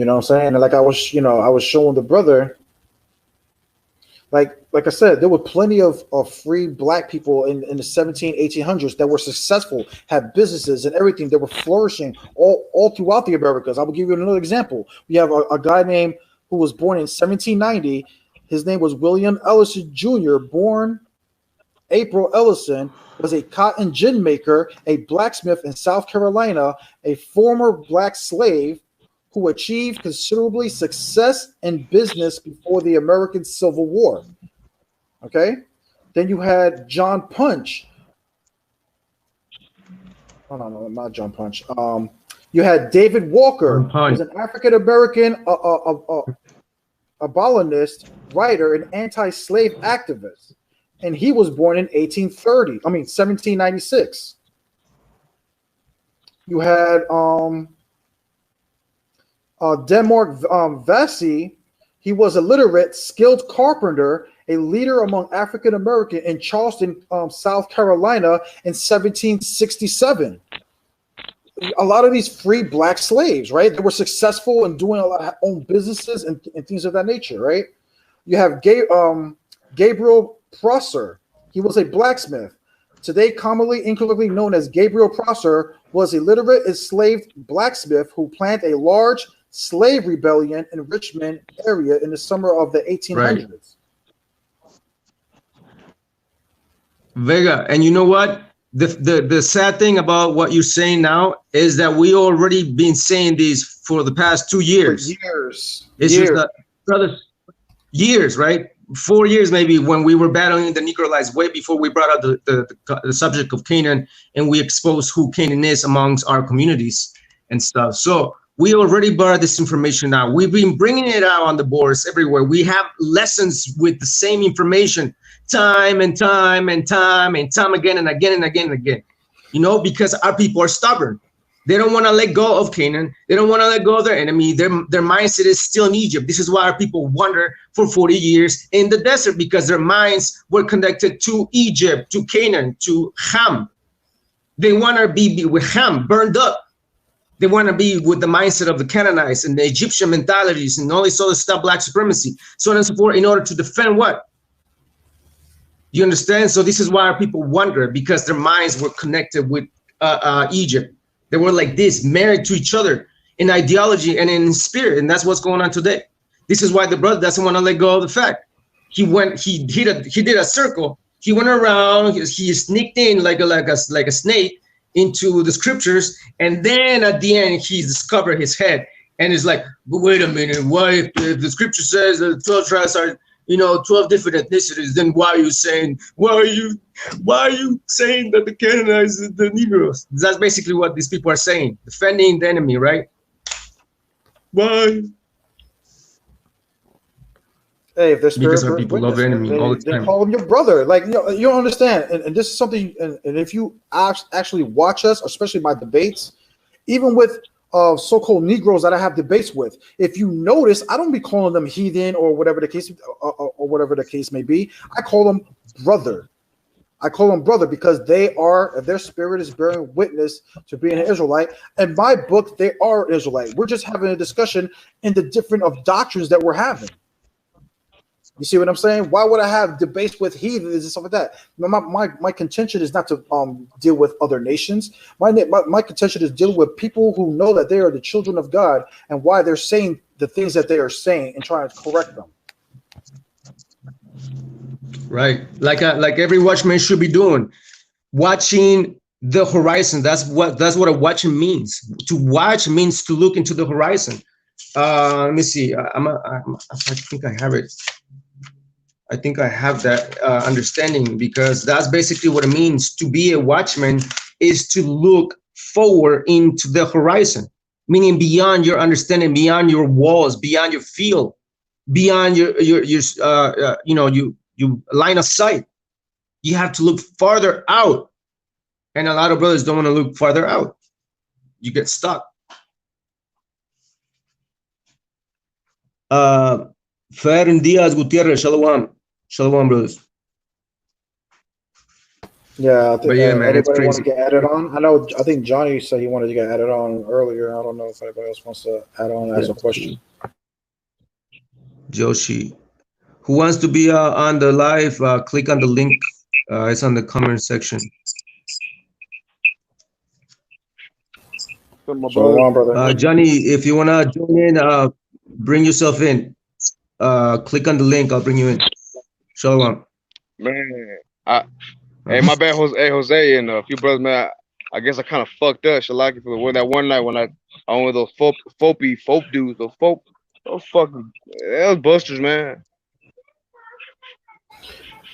You know what I'm saying? And like I was, I was showing the brother, like I said, there were plenty of free black people in the 1800s that were successful, had businesses and everything. They were flourishing all throughout the Americas. I will give you another example. We have a guy named who was born in 1790. His name was William Ellison Jr., born April Ellison, was a cotton gin maker, a blacksmith in South Carolina, a former black slave who achieved considerably success in business before the American Civil War. Okay? Then you had John Punch. Oh, no, not John Punch. You had David Walker, who was an African-American abolitionist, writer, and anti-slave activist. And he was born in 1796. You had Denmark Vesey. He was a literate, skilled carpenter, a leader among African American in Charleston, South Carolina in 1767. A lot of these free black slaves, right? They were successful in doing a lot of own businesses and things of that nature, right? You have Gabriel Prosser. He was a blacksmith. Today, commonly incorrectly known as Gabriel Prosser, was a literate enslaved blacksmith who planned a large slave rebellion in Richmond area in the summer of the 1800s. Right. Vega, and you know what? The sad thing about what you're saying now is that we already been saying this for the past 2 years. For years. It's just that, brothers, years, right? 4 years maybe, when we were battling the Negro lives way before we brought out the subject of Canaan, and we exposed who Canaan is amongst our communities and stuff. So we already brought this information out. We've been bringing it out on the boards everywhere. We have lessons with the same information time and time and time and time again and again and again and again, because our people are stubborn. They don't want to let go of Canaan. They don't want to let go of their enemy. Their mindset is still in Egypt. This is why our people wander for 40 years in the desert, because their minds were connected to Egypt, to Canaan, to Ham. They want to be with Ham, burned up. They want to be with the mindset of the Canaanites and the Egyptian mentalities and all this other stuff, black supremacy, so on and so forth, in order to defend what? You understand? So this is why our people wander, because their minds were connected with Egypt. They were like this, married to each other in ideology and in spirit, and that's what's going on today. This is why the brother doesn't want to let go of the fact. He did a circle. He went around. He sneaked in like a snake into the scriptures, and then at the end he discovered his head, and it's like, but wait a minute, why if the scripture says that 12 tribes are 12 different ethnicities, then why are you saying that the Canaanites are the Negroes? That's basically what these people are saying, defending the enemy, right? Why? Hey, if they're because our people love the enemy all the time. They call him your brother. Like, you don't understand. And this is something, and if you actually watch us, especially my debates, even with so-called Negroes that I have debates with, if you notice, I don't be calling them heathen or whatever the case may be. I call them brother. I call them brother because their spirit is bearing witness to being an Israelite. In my book, they are Israelite. We're just having a discussion in the different of doctrines that we're having. You see what I'm saying? Why would I have debates with heathens and stuff like that? My contention is not to deal with other nations. My contention is dealing with people who know that they are the children of God and why they're saying the things that they are saying and trying to correct them. Right, like every watchman should be doing, watching the horizon. That's what a watchman means. To watch means to look into the horizon. Let me see. I think I have it. I think I have that understanding, because that's basically what it means to be a watchman, is to look forward into the horizon, meaning beyond your understanding, beyond your walls, beyond your field, beyond your line of sight. You have to look farther out, and a lot of brothers don't want to look farther out. You get stuck. Fer Diaz Gutierrez, Shalom. Shalom, brothers. Yeah, But yeah, man, it's anybody want to crazy. get added on? I think Johnny said he wanted to get added on earlier. I don't know if anybody else wants to add on as a question. Joshi, who wants to be on the live? Click on the link. It's on the comment section. Shalom, brother. Johnny, if you wanna join in, bring yourself in. Click on the link. I'll bring you in. Shalom. Man, hey, my bad, Jose. Hey, Jose, and a few brothers, man. I guess I kind of fucked up, Shalaki, for that one night when I on with those F.O.P.E dudes, those fucking, that was Busterz, man.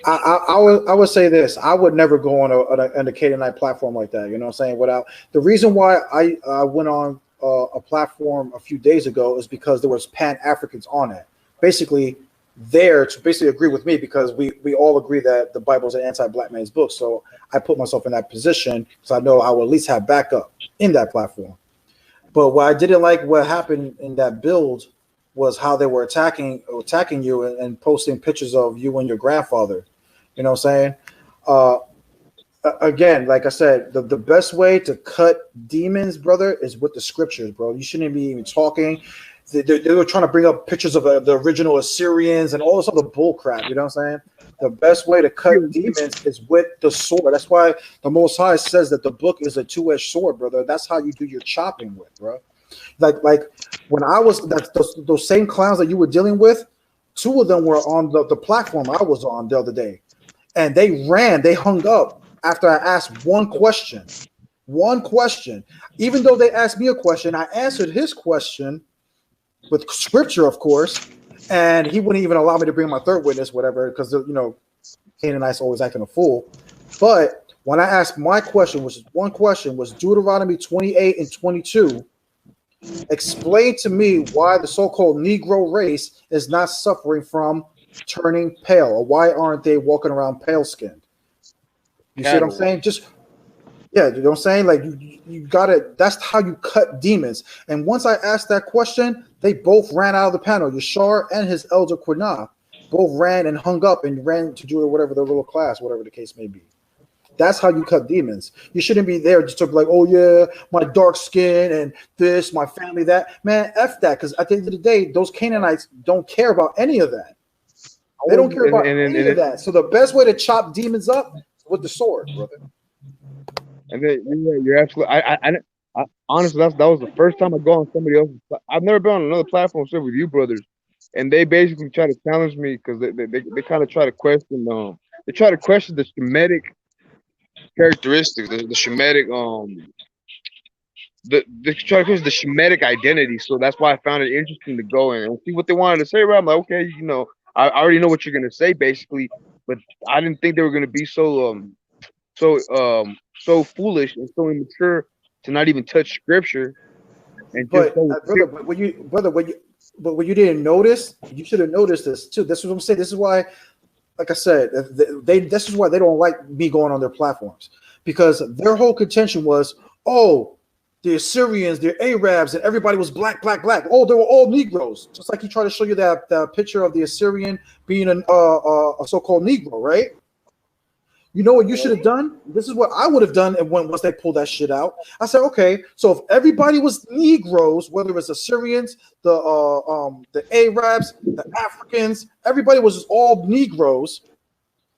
I would say this. I would never go on a Canaanite platform like that. You know what I'm saying? Without the reason why I went on a platform a few days ago is because there was Pan-Africans on it. Basically, there to basically agree with me because we all agree that the Bible is an anti-black man's book. So I put myself in that position because I know I will at least have backup in that platform. But what I didn't like what happened in that build was how they were attacking you and posting pictures of you and your grandfather. You know what I'm saying? Again, like I said, the best way to cut demons, brother, is with the scriptures, bro. You shouldn't be even talking. They were trying to bring up pictures of the original Assyrians and all this other bull crap. You know what I'm saying? The best way to cut demons is with the sword. That's why the Most High says that the book is a two-edged sword, brother. That's how you do your chopping with, bro. Like when I was those same clowns that you were dealing with, two of them were on the platform I was on the other day, and they hung up after I asked one question. Even though they asked me a question, I answered his question with scripture, of course, and he wouldn't even allow me to bring my third witness, whatever, because Canaanites always acting a fool. But when I asked my question, which is one question, was Deuteronomy 28 and 22. Explain to me why the so-called Negro race is not suffering from turning pale, or why aren't they walking around pale-skinned? You see what I'm saying? Yeah, you know what I'm saying? Like you gotta. That's how you cut demons. And once I asked that question, they both ran out of the panel. Yashar and his elder Quina both ran and hung up and ran to do whatever their little class, whatever the case may be. That's how you cut demons. You shouldn't be there just to be like, oh yeah, my dark skin and this, my family, that. Man, F that, because at the end of the day, those Canaanites don't care about any of that. They don't care about any of that. So the best way to chop demons up is with the sword, brother. And then you're absolutely. I honestly, that was the first time I go on somebody else's. I've never been on another platform except with you brothers, and they basically try to challenge me because they kind of try to question they try to question the Shemitic characteristics, the Shemitic they try to question the Shemitic identity. So that's why I found it interesting to go in and see what they wanted to say. Right? I'm like, okay, I already know what you're gonna say basically, but I didn't think they were gonna be so foolish and so immature to not even touch scripture. And but what you didn't notice, you should have noticed this too. This is what I'm saying. This is why, like I said, this is why they don't like me going on their platforms, because their whole contention was, oh, the Assyrians, the Arabs, and everybody was black. Oh, they were all Negroes. Just like he tried to show you that picture of the Assyrian being a so-called Negro, right? You know what you should have done? This is what I would have done once they pulled that shit out. I said, okay, so if everybody was Negroes, whether it's Assyrians, the Arabs, the Africans, everybody was all Negroes,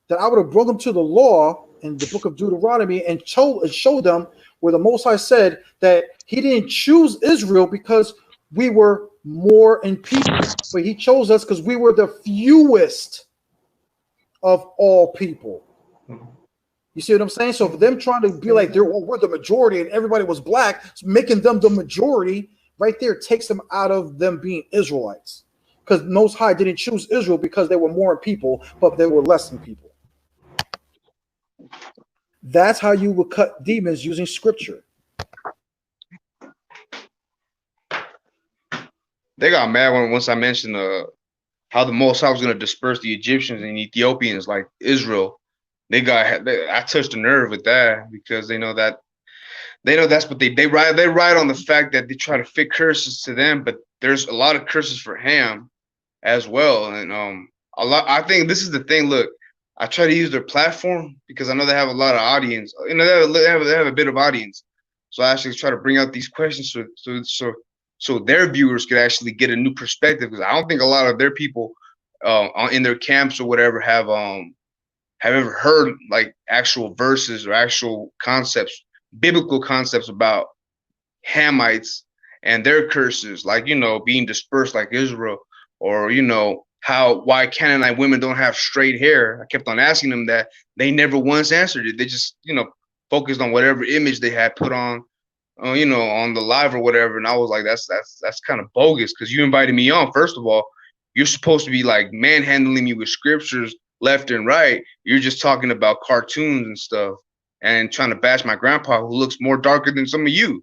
then I would have brought them to the law in the book of Deuteronomy and showed them where the Most High said that he didn't choose Israel because we were more in people, but he chose us because we were the fewest of all people. You see what I'm saying? So for them trying to be like we're the majority and everybody was black, making them the majority right there takes them out of them being Israelites. Because Most High didn't choose Israel because they were more in people, but they were less in people. That's how you would cut demons, using scripture. They got mad once I mentioned how the Most High was going to disperse the Egyptians and Ethiopians like Israel. I touched a nerve with that because they know that's what they ride on the fact that they try to fit curses to them, but there's a lot of curses for Ham as well. And I think this is the thing. Look, I try to use their platform because I know they have a lot of audience. You know, they have a bit of audience. So I actually try to bring out these questions so their viewers could actually get a new perspective. Because I don't think a lot of their people in their camps or whatever have ever heard like actual verses or actual concepts, biblical concepts about Hamites and their curses, like, you know, being dispersed like Israel, or, you know, why Canaanite women don't have straight hair. I kept on asking them that. They never once answered it. They just, you know, focused on whatever image they had put on, you know, on the live or whatever. And I was like, that's kind of bogus, because you invited me on. First of all, you're supposed to be like manhandling me with scriptures left and right. You're just talking about cartoons and stuff and trying to bash my grandpa, who looks more darker than some of you.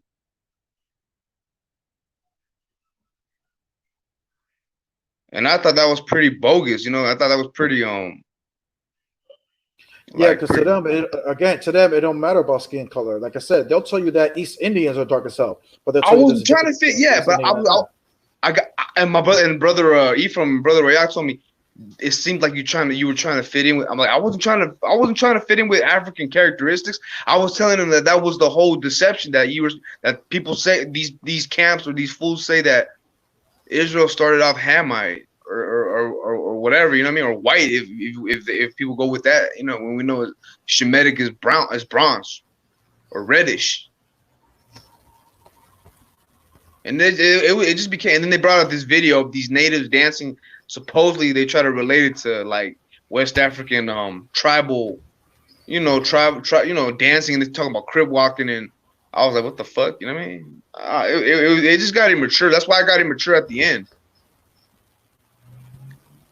And I thought that was pretty bogus, you know. I thought that was pretty Yeah, like because to them, it don't matter about skin color. Like I said, they'll tell you that East Indians are dark as hell, but they'll I tell you there's was a trying to difference fit, between yeah, East but Indian and that. I got, and my brother Ephraim, brother Rayat told me it seemed like you were trying to fit in with. I'm like, I wasn't trying to fit in with African characteristics. I was telling him that was the whole deception, that people say, these camps or these fools say that Israel started off Hamite or whatever, you know what I mean, or white, if people go with that, you know, when we know Shemitic is bronze or reddish. And it just became, and then they brought up this video of these natives dancing. Supposedly they try to relate it to like West African tribal, you know, you know, dancing, and they're talking about crib walking, and I was like, what the fuck, you know what I mean? It just got immature. That's why I got immature at the end.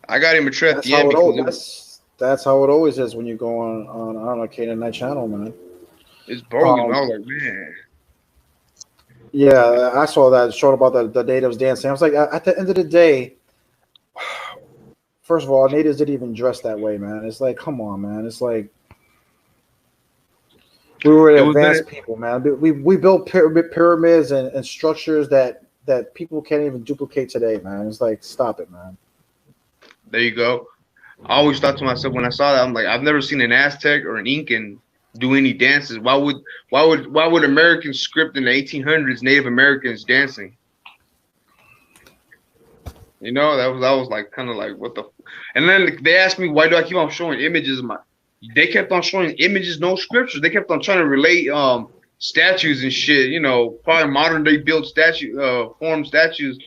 I got immature at the end because that's how it always is when you go on a Canaanite channel, man. It's bogus. I was like, man. Yeah, I saw that showed about the natives dancing. I was like, at the end of the day, first of all, natives didn't even dress that way, man. It's like, come on, man. It's like we were advanced people, man. We built pyramids and structures that people can't even duplicate today, man. It's like, stop it, man. There you go. I always thought to myself when I saw that, I'm like, I've never seen an Aztec or an Incan do any dances. Why would Americans script in the 1800s Native Americans dancing? You know, that was like kind of like, what the. And then they asked me, why do I keep on showing images of they kept on showing images, no scriptures. They kept on trying to relate statues and shit, you know, probably modern day built form statues.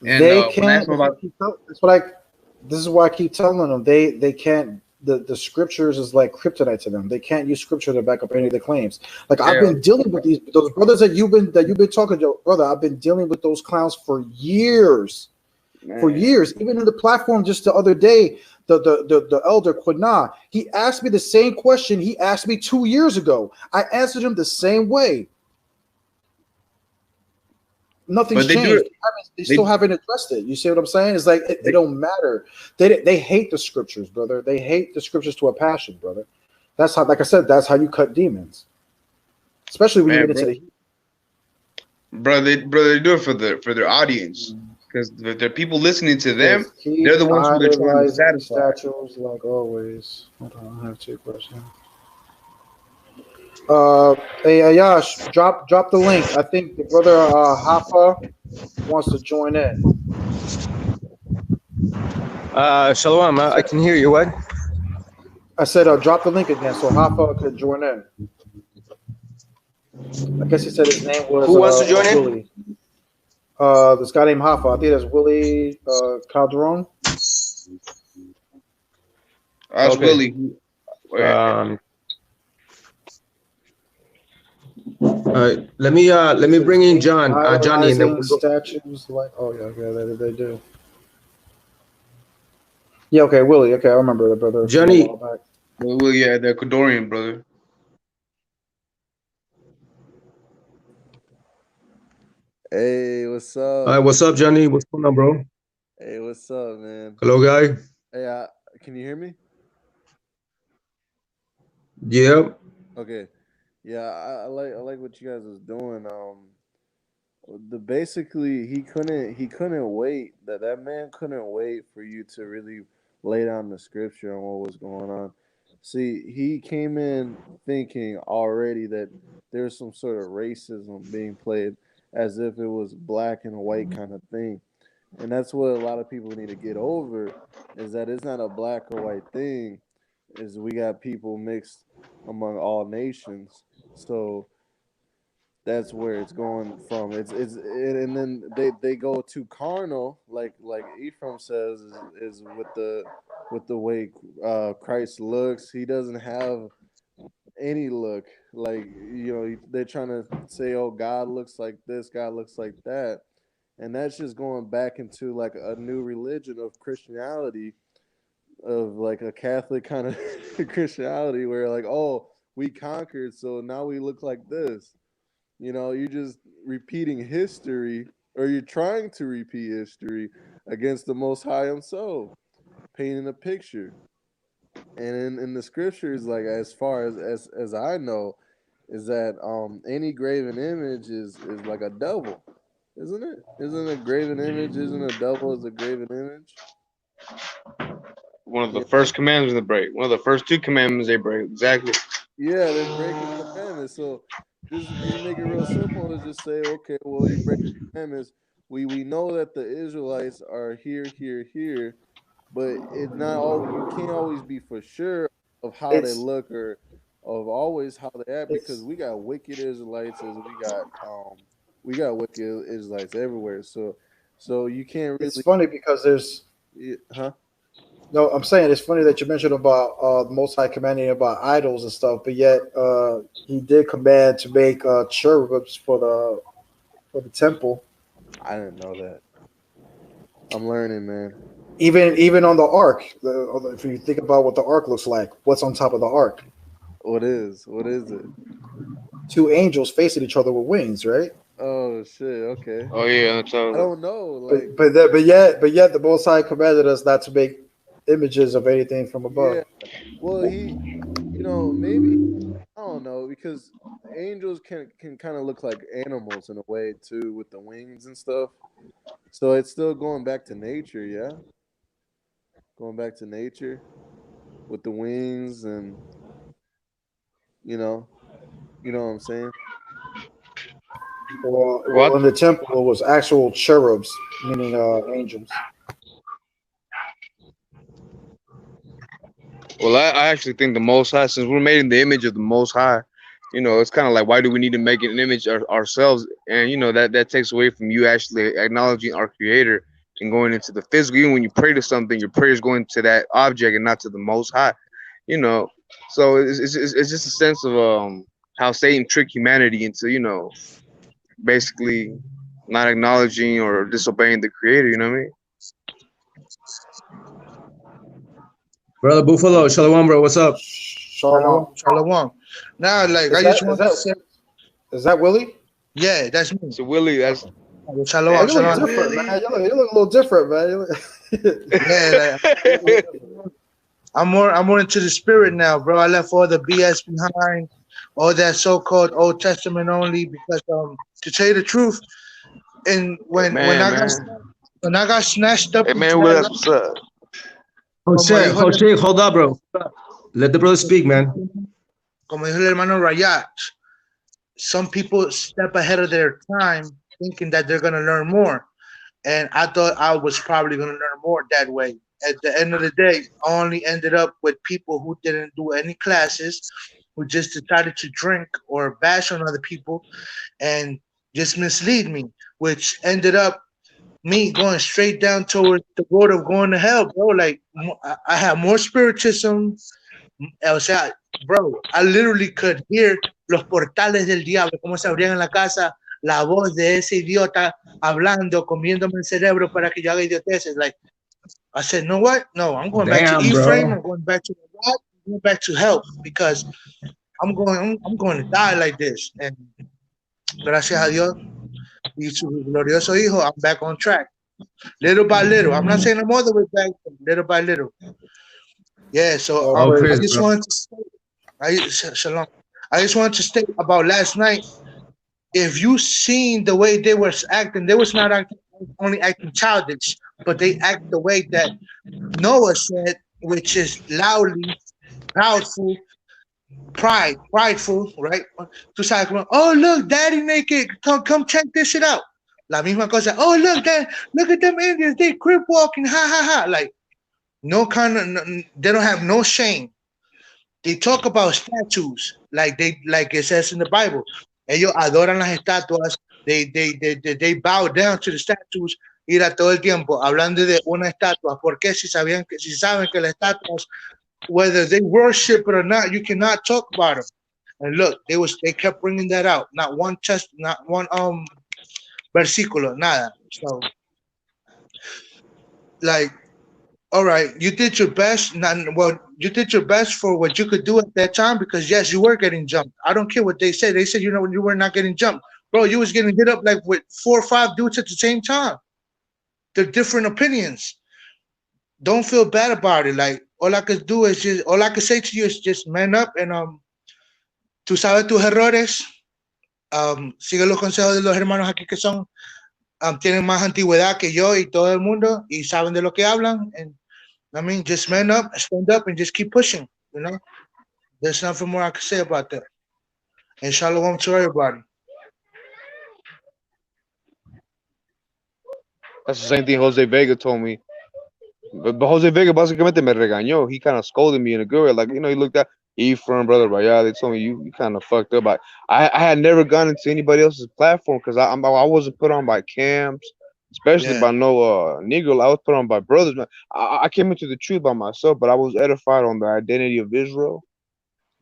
And they can't. That's what this is why I keep telling them they can't. The scriptures is like kryptonite to them. They can't use scripture to back up any of the claims. Like, I've been dealing with those brothers that you've been talking to, brother. I've been dealing with those clowns for years. Man. For years, even in the platform. Just the other day, the elder Quina, he asked me the same question he asked me 2 years ago. I answered him the same way. Nothing's changed. They still haven't addressed it. You see what I'm saying? It's like it don't matter. They hate the scriptures, brother. They hate the scriptures to a passion, brother. That's how, like I said, that's how you cut demons. Especially when you get into the heat. Bro, they do it for their audience. Because the people listening to them, they're the ones who they're trying to satisfy. Statues, like always. Hold on, I have 2 questions. Hey Ahyash, drop the link. I think the brother Hafa wants to join in. Shalom, I can hear you. What? I said drop the link again so Hafa could join in. I guess he said his name was. Who wants to join in? This guy named Hafa. I think that's Willie Calderon. That's okay. Willie. Let me bring in Johnny, and then we'll go. Statues like they do. Yeah, okay, Willie. Okay, I remember the brother. Johnny. Willie, yeah, the Ecuadorian brother. Hey, what's up? Hi, what's up, Johnny? What's going on, bro? Hey, what's up, man? Hello, guy. Hey, can you hear me? Yeah. Okay. Yeah, I like what you guys was doing. Basically he couldn't wait. That man couldn't wait for you to really lay down the scripture on what was going on. See, he came in thinking already that there's some sort of racism being played as if it was black and white kind of thing. And that's what a lot of people need to get over is that it's not a black or white thing, is we got people mixed among all nations. So that's where it's going from. And then they go to carnal, like Ephraim says, is with the way Christ looks. He doesn't have any look. Like, you know, they're trying to say, oh, God looks like this, God looks like that, and that's just going back into like a new religion of Christianity, of like a Catholic kind of Christianity, where like, oh, we conquered, so now we look like this. You know, you're just repeating history, or you're trying to repeat history against the Most High Himself, painting a picture. And in the scriptures, like as far as I know, is that any graven image is like a devil, isn't it? Isn't a graven image? Isn't a devil is a graven image? One of the first commandments they break. One of the first two commandments they break. Exactly. Yeah, they're breaking commandments. So just make it real simple to just say, okay, well, you break commandments. We know that the Israelites are here, here, but it's not all. You can't always be for sure of how they It's look or of always how they act, because it's we got wicked Israelites as we got wicked Israelites everywhere. So you can't it's really, funny because there's huh? no. I'm saying it's funny that you mentioned about the Most High commanding about idols and stuff, but yet He did command to make cherubims for the temple. I didn't know that. I'm learning, man. Even on the ark, if you think about what the ark looks like, what's on top of the ark? What is it? Two angels facing each other with wings, right? Oh shit. Okay. Oh yeah, I so don't know. Like, But yet the Most High commanded us not to make images of anything from above. yeah. Well, maybe, I don't know, because angels can kind of look like animals in a way too, with the wings and stuff. So it's still going back to nature, yeah. Going back to nature with the wings, and you know what I'm saying. Well, what? in the temple it was actual cherubs, meaning angels. Well, I actually think the Most High, since we're made in the image of the Most High, it's kind of like, why do we need to make an image ourselves? And that takes away from you actually acknowledging our Creator and going into the physical. Even when you pray to something, your prayer is going to that object and not to the Most High. You know, so it's just a sense of how Satan tricked humanity into basically not acknowledging or disobeying the Creator. You know what I mean? Brother Buffalo, Shalom, bro. What's up? Shalom. Shalom. Now, like, I just want to say, Is that Willie? yeah, that's me. So Willie, that's Shalom, Man, you look shalom. different, man. You look a little different, man. Yeah, like, I'm more into the spirit now, bro. I left all the BS behind, all that so-called Old Testament only, because to tell you the truth, and when I got snatched up, hey and man, dragged what's up? Jose, hold up, bro. Let the brother speak, man. como dijo el hermano Rayach, some people step ahead of their time thinking that they're going to learn more. And I thought I was probably going to learn more that way. At the end of the day, I only ended up with people who didn't do any classes, who just decided to drink or bash on other people and just mislead me, which ended up me going straight down towards the road of going to hell, bro. Like, I have more spiritism. O sea, bro, I literally could hear los portales del diablo, cómo se abrían en la casa, la voz de ese idiota hablando, comiéndome el cerebro para que yo haga idioteces. Like, I said, no, what? No, I'm going back to Ephraim. I'm going back to God. I'm going back to hell, because I'm going to die like this. And gracias a Dios y su glorioso hijo, I'm back on track. Little by little. I'm not saying I'm all the way back, but little by little. Yeah, so I just wanted to say, shalom. I just wanted to state about last night. If you seen the way they were acting, they was not only acting childish, but they act the way that Noah said, which is loudly, proudful, prideful, right? Tú sabes como, oh look, daddy naked, come check this shit out. La misma cosa. Oh look, look at them Indians, they crip walking, ha ha ha. Like no kind of, they don't have no shame. They talk about statues like it says in the Bible. Ellos adoran las estatuas. They bow down to the statues. Ir todo el tiempo hablando de una estatua. ¿Por qué si saben que las estatuas, whether they worship it or not, you cannot talk about them. And look, they kept bringing that out. Not one versículo, nada. So, like, all right, you did your best. You did your best for what you could do at that time because yes, you were getting jumped. I don't care what they said. They said, you know, you were not getting jumped, bro. You was getting hit up like with 4 or 5 dudes at the same time. They're different opinions. Don't feel bad about it. Like all I could say to you is just man up and tú sabes tus errores. Sigue los consejos de los hermanos aquí que son tienen más antigüedad que yo y todo el mundo y saben de lo que hablan. And I mean, just man up, stand up, and just keep pushing. You know, there's nothing more I can say about that. And shalom to everybody. That's the same thing Jose Vega told me. But Jose Vega básicamente me regañó. He kind of scolded me in a good way. Like, you know, he looked at Ephraim, Brother Raya. They told me you kind of fucked up. I had never gone into anybody else's platform because I wasn't put on by camps, especially by no Negro. I was put on by brothers. I came into the truth by myself, but I was edified on the identity of Israel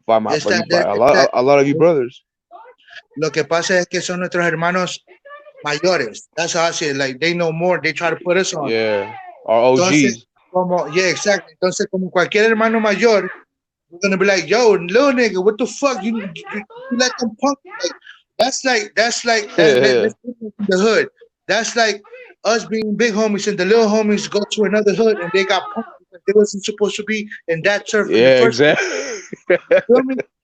by a lot of you brothers. Lo que pasa es que son nuestros hermanos mayores. That's how I say it. Like, they know more. They try to put us on. Yeah. Our OGs. Entonces, yeah, exactly. Entonces, como cualquier hermano mayor, we're gonna be like, yo, little nigga, what the fuck? You let them punk. Like, that's the hood. That's like us being big homies and the little homies go to another hood and they got punked because they wasn't supposed to be in that turf. Yeah, exactly.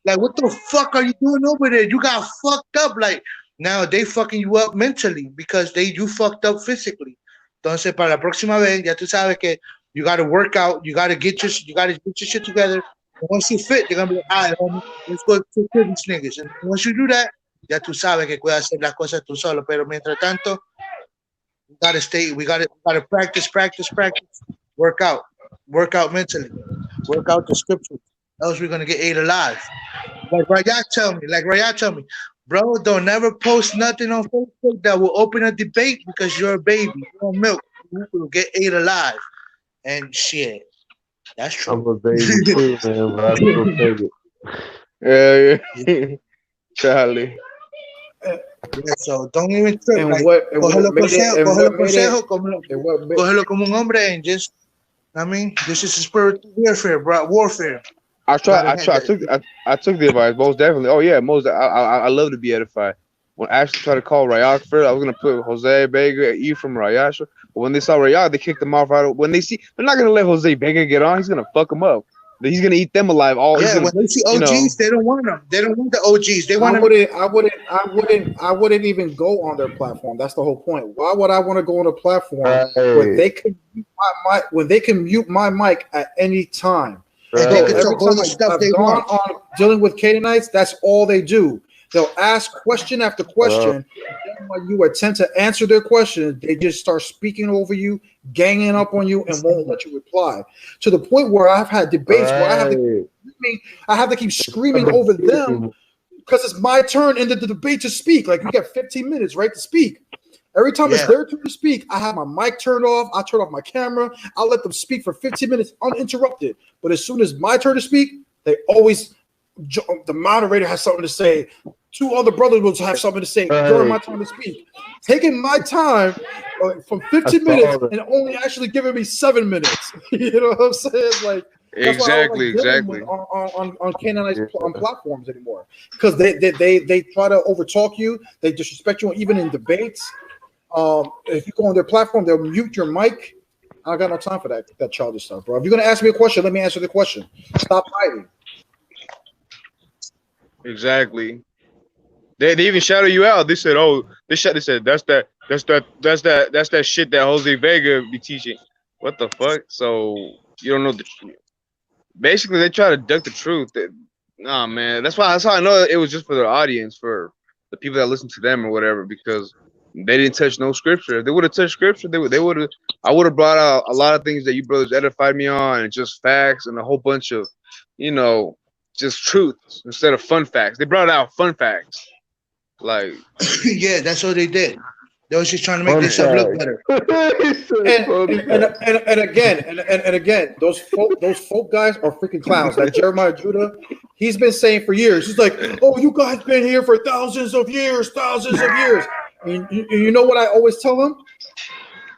Like, what the fuck are you doing over there? You got fucked up. Like, now they fucking you up mentally because you fucked up physically. Entonces, para la próxima vez, ya tú sabes que you got to work out, you got to get your shit together. And once you fit, you're gonna be like, all right, homie, let's go to these niggas. And once you do that, ya tú sabes que puedes hacer las cosas tú solo. Pero mientras tanto, we gotta practice, work out mentally, work out the scriptures. Else we're gonna get ate alive. Like Raya tell me, bro, don't never post nothing on Facebook that will open a debate because you're a baby. You don't milk. You will get ate alive. And shit. That's true. I'm a baby too, man, but I still take it. Yeah. Charlie. Yeah, so don't even trip. And like, cógelo como un hombre and just, I mean, this is a spiritual warfare. I took the advice most definitely. Oh yeah, I love to be edified. When Ashley tried to call Rayak first, I was gonna put Jose Vega, Ephraim, Rayash. But when they saw Rayak, they kicked him off right. When they see, they're not gonna let Jose Vega get on. He's gonna fuck him up. He's gonna eat them alive. When they see OGs, they don't want them. They don't want the OGs. They want. I wouldn't even go on their platform. That's the whole point. Why would I want to go on a platform when they can mute my mic at any time? Every time I've gone on dealing with Canaanites, that's all they do. They'll ask question after question. And when you attempt to answer their question, they just start speaking over you, ganging up on you, and won't let you reply. To the point where I've had debates where I have to keep screaming over them because it's my turn in the debate to speak. Like, you get 15 minutes, right, to speak. Every time it's their turn to speak, I have my mic turned off. I turn off my camera. I'll let them speak for 15 minutes uninterrupted. But as soon as my turn to speak, the moderator has something to say. 2 other brothers will have something to say during my time to speak. Taking my time from 15 minutes and only actually giving me 7 minutes. You know what I'm saying? Like, exactly. On Canaanite on platforms anymore, because they try to overtalk you. They disrespect you, even in debates. If you go on their platform, they'll mute your mic. I got no time for that childish stuff, bro. If you're gonna ask me a question, let me answer the question. Stop hiding. Exactly. They even shadow you out. They said, that's that shit that Jose Vega be teaching. What the fuck? So you don't know the truth. basically they try to duck the truth. Nah, man, that's how I know it was just for their audience, for the people that listen to them or whatever, because they didn't touch no scripture. If they would have touched scripture, they would have. I would have brought out a lot of things that you brothers edified me on, and just facts and a whole bunch of, just truths instead of fun facts. They brought out fun facts, like yeah, that's what they did. They was just trying to make themselves look better. and again, those folk guys are freaking clowns. Like Jeremiah Judah, he's been saying for years. He's like, "Oh, you guys been here for thousands of years." And you know what I always tell him?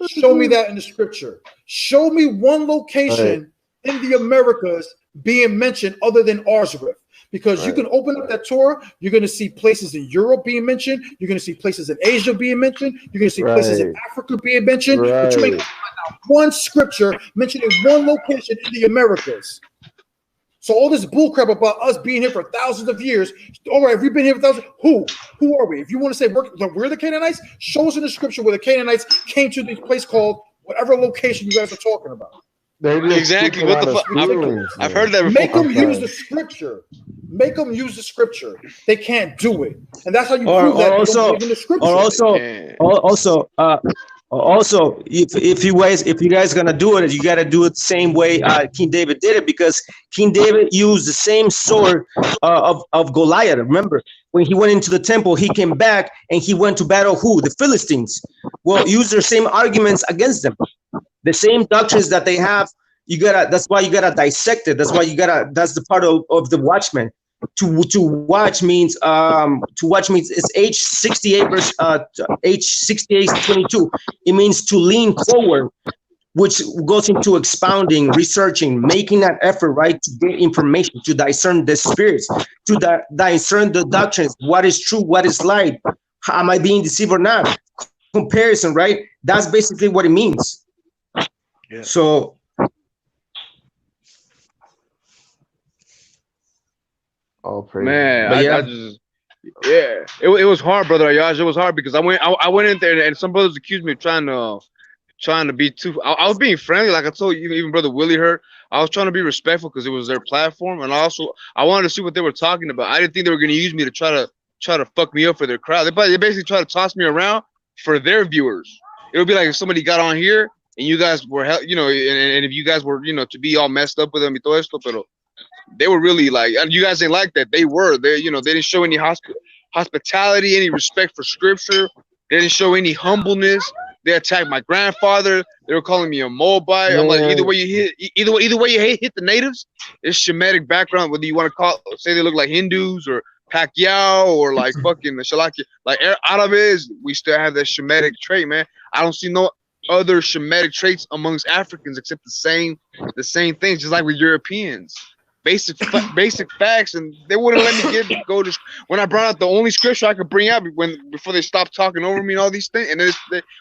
Show me that in the scripture. Show me one location in the Americas being mentioned other than Arzareth. Because you can open up that Torah, you're going to see places in Europe being mentioned. You're going to see places in Asia being mentioned. You're going to see places in Africa being mentioned. But you may find out one scripture mentioning one location in the Americas. So all this bullcrap about us being here for thousands of years. All right, if we've been here for thousands, who are we? If you want to say we're the Canaanites, show us in the scripture where the Canaanites came to this place called whatever location you guys are talking about. Exactly. What the fuck? I've heard that before. Make them use the scripture. Make them use the scripture. They can't do it, and that's how you prove that. Also, if you guys gonna do it, you gotta do it the same way King David did it, because King David used the same sword of Goliath. Remember, when he went into the temple, he came back and he went to battle who? The Philistines. Well, use their same arguments against them. The same doctrines that they have, that's why you gotta dissect it. That's the part of the Watchmen. To watch means it's H68 verse H68:22. It means to lean forward, which goes into expounding, researching, making that effort, right, to get information, to discern the spirits, to discern the doctrines, what is true, what is light, am I being deceived or not? Comparison, right? That's basically what it means. Yeah. So man, it was hard, brother Ahyash. It was hard because I went in there and some brothers accused me of trying to be too. I was being friendly, like I told you, even brother Willie heard. I was trying to be respectful because it was their platform, and I wanted to see what they were talking about. I didn't think they were going to use me to try to fuck me up for their crowd. They basically try to toss me around for their viewers. It would be like if somebody got on here and you guys were, and if you guys were, to be all messed up with them y todo esto, pero they were really like, and you guys ain't like that. They didn't show any hospitality, any respect for scripture. They didn't show any humbleness. They attacked my grandfather. They were calling me a Moabite. I'm like, either way you hit the natives, it's Shemitic background, whether you want to say they look like Hindus or Pacquiao or like fucking Shalaki, like Arabs, we still have that Shemitic trait, man. I don't see no other Shemitic traits amongst Africans except the same things, just like with Europeans. Basic facts, and they wouldn't let me go to when I brought out the only scripture I could bring out before they stopped talking over me and all these things. And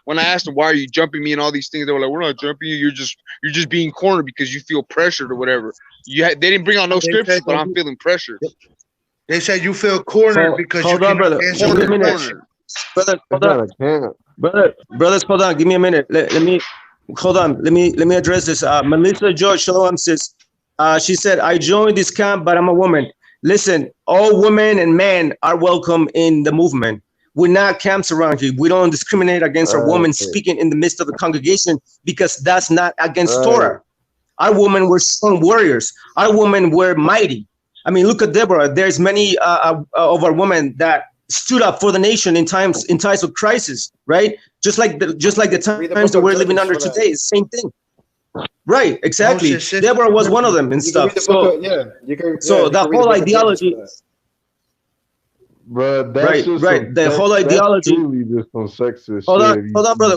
when I asked them, why are you jumping me and all these things, they were like, we're not jumping you, you're just being cornered because you feel pressured or whatever. They didn't bring out no scripture, but I'm feeling pressured. They said you feel cornered because hold you on, brother. Hold on, brothers, hold on. Give me a minute. Let me address this. Melissa George Shalom says, she said, I joined this camp, but I'm a woman. Listen, all women and men are welcome in the movement. We're not camps around here. We don't discriminate against our women speaking in the midst of the congregation because that's not against Torah. Our women were strong warriors. Our women were mighty. I mean, look at Deborah. There's many of our women that stood up for the nation in times of crisis, right? Just like the times that we're living under today. It's the same thing. Right, exactly. Deborah was one of them and stuff. So the whole ideology, bro, right. The whole ideology. Just some sexist hold on, brother.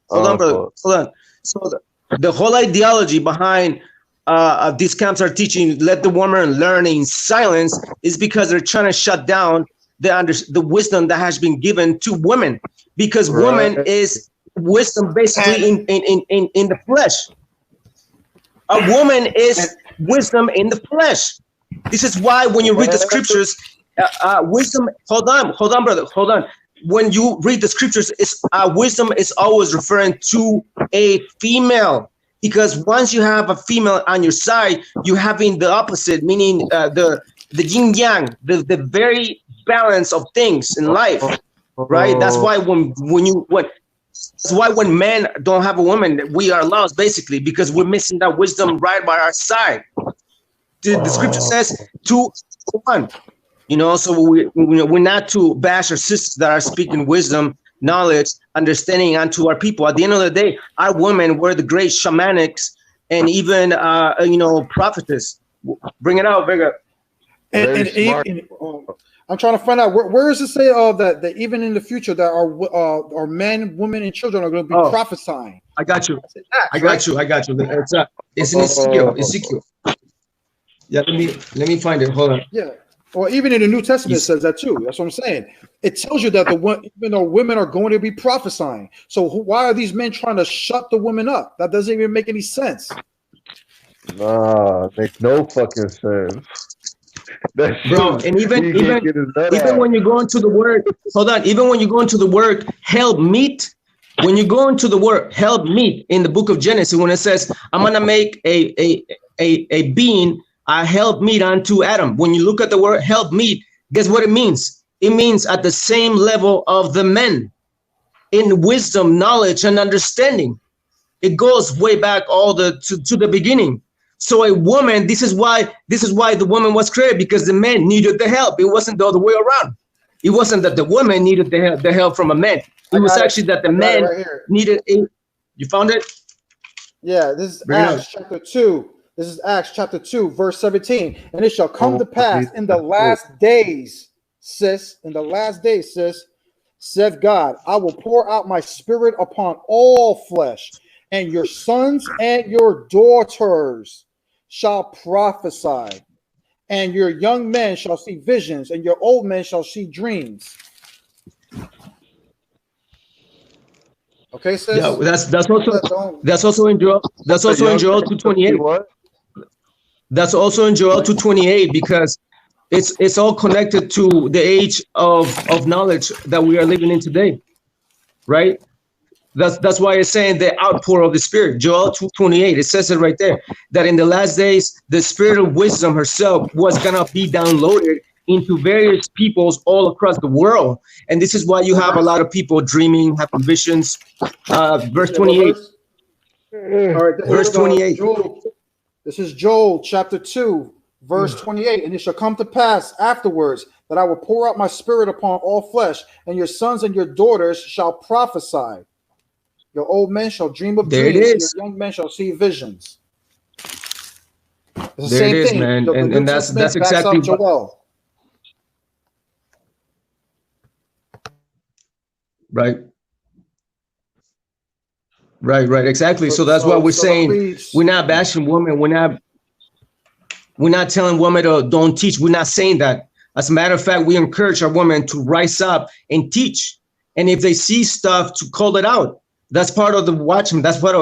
Hold on. So the whole ideology behind these camps are teaching, let the woman learn in silence, is because they're trying to shut down the wisdom that has been given to women, because woman is wisdom basically in the flesh. A woman is wisdom in the flesh. This is why when you read the scriptures, wisdom. Hold on, brother. Hold on. When you read the scriptures, wisdom is always referring to a female. because once you have a female on your side, you're having the opposite, meaning the yin yang, the very balance of things in life, right? That's why that's why when men don't have a woman, we are lost basically, because we're missing that wisdom right by our side. The scripture says 2 to 1. You know, so we're not to bash our sisters that are speaking wisdom, knowledge, understanding unto our people. At the end of the day, our women were the great shamanics and even, you know, prophetess. Bring it out, Vega. And I'm trying to find out where does it say that even in the future that our men, women, and children are going to be prophesying. I got you. I got you. It's in Ezekiel. Yeah, let me find it. Hold on. Yeah. Or even in the New Testament, it says that too. That's what I'm saying. It tells you that even though women are going to be prophesying. So why are these men trying to shut the women up? That doesn't even make any sense. Nah, makes no fucking sense. Bro, and even when you go into the word, hold on, even when you go into the word help meet, when you go into the word help meet in the book of Genesis, when it says, I'm gonna make a being help meet unto Adam. When you look at the word help meet, guess what it means? It means at the same level of the men in wisdom, knowledge, and understanding. It goes way back to the beginning. So a woman, this is why the woman was created, because the men needed the help. It wasn't the other way around. It wasn't that the woman needed the help from a man. It was actually that the man needed a. You found it? Yeah, this is Acts chapter 2. This is Acts chapter 2, verse 17. And it shall come to pass in the last days, sis, saith God, I will pour out my spirit upon all flesh, and your sons and your daughters shall prophesy, and your young men shall see visions, and your old men shall see dreams. Okay, sis? Yeah, that's also in Joel 2:28. That's also in Joel 2:28, because it's all connected to the age of knowledge that we are living in today, right? That's why it's saying the outpour of the Spirit. Joel 2:28, it says it right there, that in the last days, the Spirit of wisdom herself was gonna be downloaded into various peoples all across the world. And this is why you have a lot of people dreaming, having visions. Verse 28. All right, verse 28. This is Joel chapter 2, verse 28. And it shall come to pass afterwards that I will pour out my spirit upon all flesh, and your sons and your daughters shall prophesy. Your old men shall dream of dreams, and your young men shall see visions. It's the same thing, man. And that's exactly Joel. Right, exactly. So that's why we're saying we're not bashing women. We're not telling women to don't teach. We're not saying that. As a matter of fact, we encourage our women to rise up and teach. And if they see stuff, to call it out. That's part of the watchman. That's part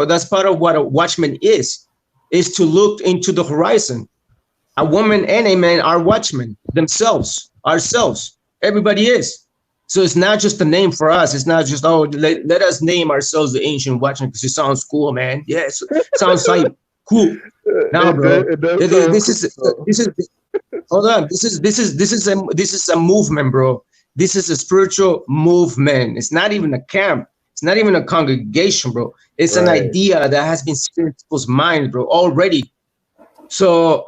of what a watchman is to look into the horizon. A woman and a man are watchmen themselves, ourselves. Everybody is. So it's not just a name for us. It's not just, oh, let us name ourselves the ancient watchman because it sounds cool, man. Yes, sounds like cool. Now, bro, this is hold on. This is a movement, bro. This is a spiritual movement. It's not even a camp. It's not even a congregation, bro. It's an idea that has been set in people's minds, bro, already. So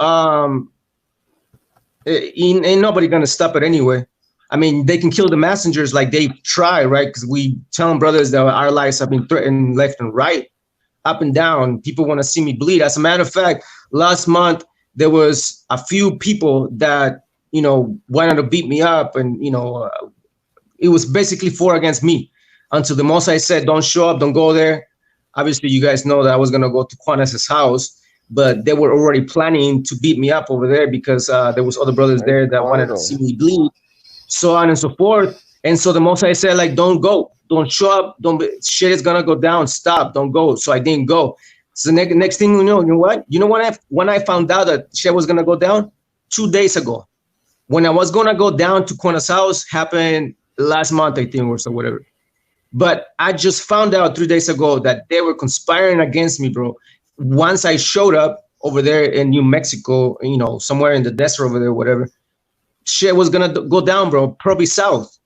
ain't nobody gonna stop it anyway. I mean, they can kill the messengers like they try, right? Because we tell them, brothers, that our lives have been threatened left and right, up and down. People want to see me bleed. As a matter of fact, last month, there was a few people that, you know, wanted to beat me up. And, you know, it was basically 4 against me until the Most High said, don't show up, don't go there. Obviously, you guys know that I was going to go to Quanas's house, but they were already planning to beat me up over there because there was other brothers there that wanted to see me bleed. So on and so forth. And so the Most High said, like, don't go, don't show up, shit is gonna go down, stop, don't go. So I didn't go. So next thing you know what? You know when I found out that shit was gonna go down? 2 days ago. When I was gonna go down to Quana's house, happened last month, I think, or so, whatever. But I just found out 3 days ago that they were conspiring against me, bro. once I showed up over there in New Mexico, you know, somewhere in the desert over there, whatever, shit was gonna go down, bro. Probably south,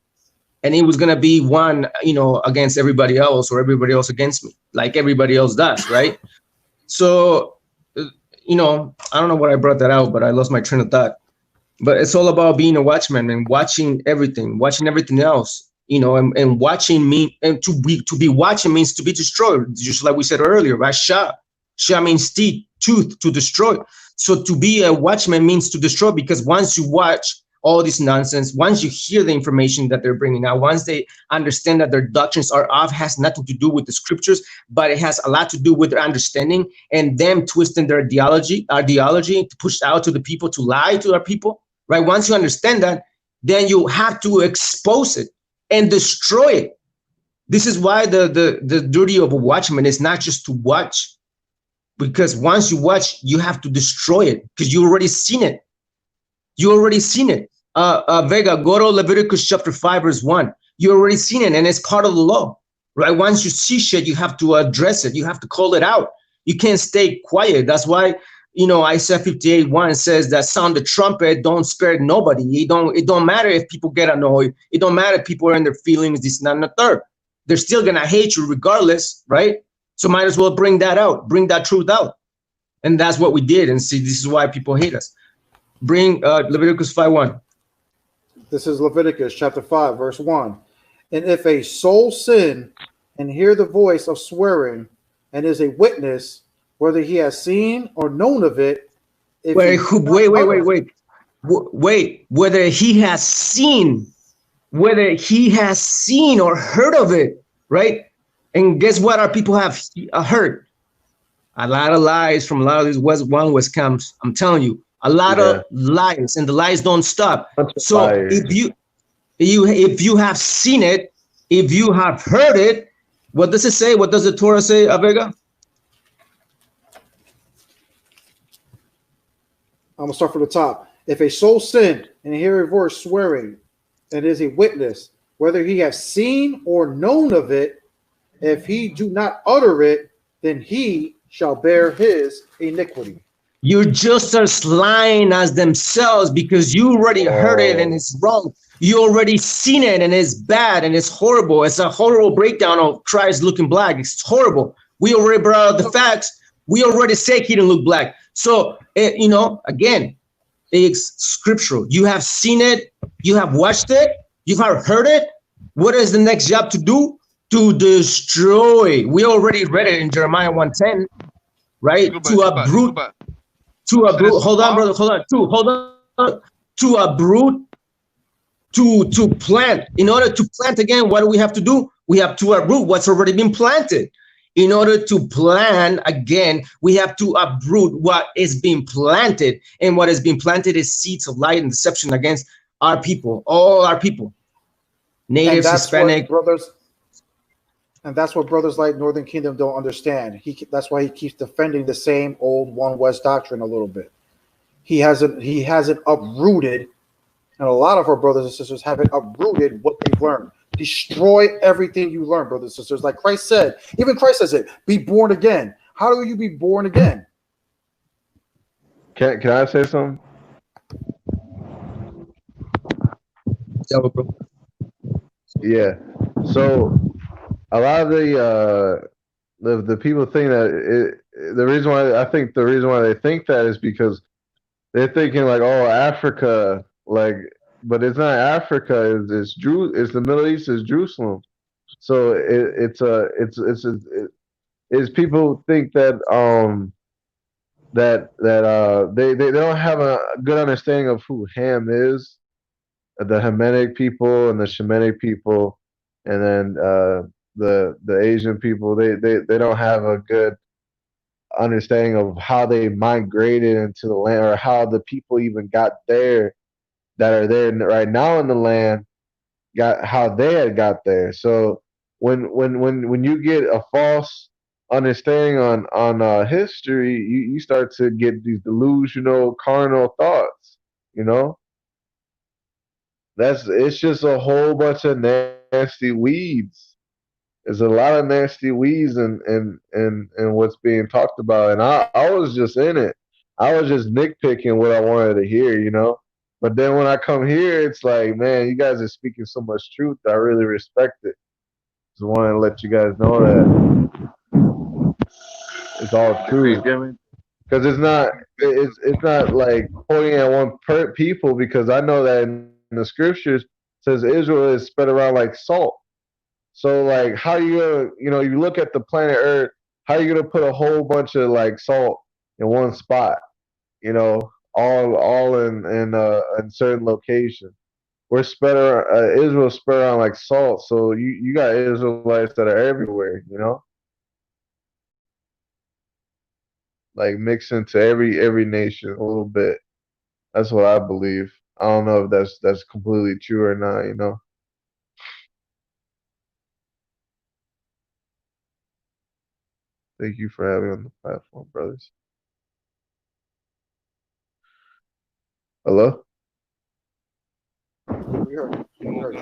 and it was gonna be one, you know, against everybody else, or everybody else against me, like everybody else does, right? So, you know, I don't know what I brought that out, but I lost my train of thought. But it's all about being a watchman and watching everything else, you know, and watching me, and to be watching means to be destroyed, just like we said earlier, right? Sha means teeth, tooth, to destroy. So to be a watchman means to destroy, because once you watch all this nonsense, once you hear the information that they're bringing out, once they understand that their doctrines are off, has nothing to do with the scriptures, but it has a lot to do with their understanding and them twisting their ideology to push out to the people, to lie to our people, right? Once you understand that, then you have to expose it and destroy it. This is why the duty of a watchman is not just to watch, because once you watch, you have to destroy it, because you already seen it. You already seen it. Vega, go to Leviticus chapter 5, verse 1. You already seen it, and it's part of the law, right? Once you see shit, you have to address it. You have to call it out. You can't stay quiet. That's why, you know, Isaiah 58:1 says that sound the trumpet, don't spare nobody. It don't matter if people get annoyed. It don't matter if people are in their feelings, this, and the third. They're still gonna hate you regardless, right? So might as well bring that out, bring that truth out. And that's what we did. And see, this is why people hate us. Bring Leviticus 5:1. This is Leviticus chapter 5, verse 1. And if a soul sin and hear the voice of swearing and is a witness, whether he has seen or known of it. Wait, whether he has seen, or heard of it, right? And guess what our people have heard? A lot of lies from a lot of these West camps. I'm telling you, a lot of lies, and the lies don't stop. So if you have seen it, if you have heard it, what does it say? What does the Torah say, Vega? I'm gonna start from the top. If a soul sin and hear a voice swearing and is a witness, whether he has seen or known of it, if he do not utter it, then he shall bear his iniquity. You're just as lying as themselves, because you already heard it and it's wrong. You already seen it and it's bad and it's horrible. It's a horrible breakdown of Christ looking black. It's horrible. We already brought out the facts. We already said he didn't look black. So, you know, again, it's scriptural. You have seen it. You have watched it. You have heard it. What is the next job to do? To destroy. We already read it in Jeremiah 1:10, right? To uproot. Hold on, brother. To uproot. To plant. In order to plant again, what do we have to do? We have to uproot what's already been planted. In order to plant again, we have to uproot what is being planted. And what has been planted is seeds of light and deception against our people, all our people. Natives, Hispanic. And that's what brothers like Northern Kingdom don't understand. That's why he keeps defending the same old One West doctrine a little bit. He hasn't uprooted, and a lot of our brothers and sisters haven't uprooted what they've learned. Destroy everything you learn, brothers and sisters. Like Christ said, even Christ says it, be born again. How do you be born again? Can I say something? Yeah. So a lot of the people think that the reason why they think that is because they're thinking like, oh, Africa, like, but it's not Africa. It's the Middle East, is Jerusalem. So it's people think that they don't have a good understanding of who Ham is, the Hamitic people and the Shemitic people, and then the Asian people. They don't have a good understanding of how they migrated into the land, or how the people even got there that are there right now in the land, how they had got there. So when you get a false understanding on history, you start to get these delusional carnal thoughts, you know. It's just a whole bunch of nasty weeds. There's a lot of nasty weeds and what's being talked about, and I was just in it. I was just nitpicking what I wanted to hear, you know. But then when I come here, it's like, man, you guys are speaking so much truth. I really respect it. Just wanted to let you guys know that it's all true. Because it's not like pointing at one people, because I know that in the scriptures it says Israel is spread around like salt. So like, how you gonna, you know, you look at the planet Earth, how you gonna put a whole bunch of like salt in one spot? You know, all in certain location. We're spread around, Israel spread around like salt. So you got Israelites that are everywhere. You know, like mixed into every nation a little bit. That's what I believe. I don't know if that's completely true or not. You know. Thank you for having me on the platform, brothers. Hello? We heard.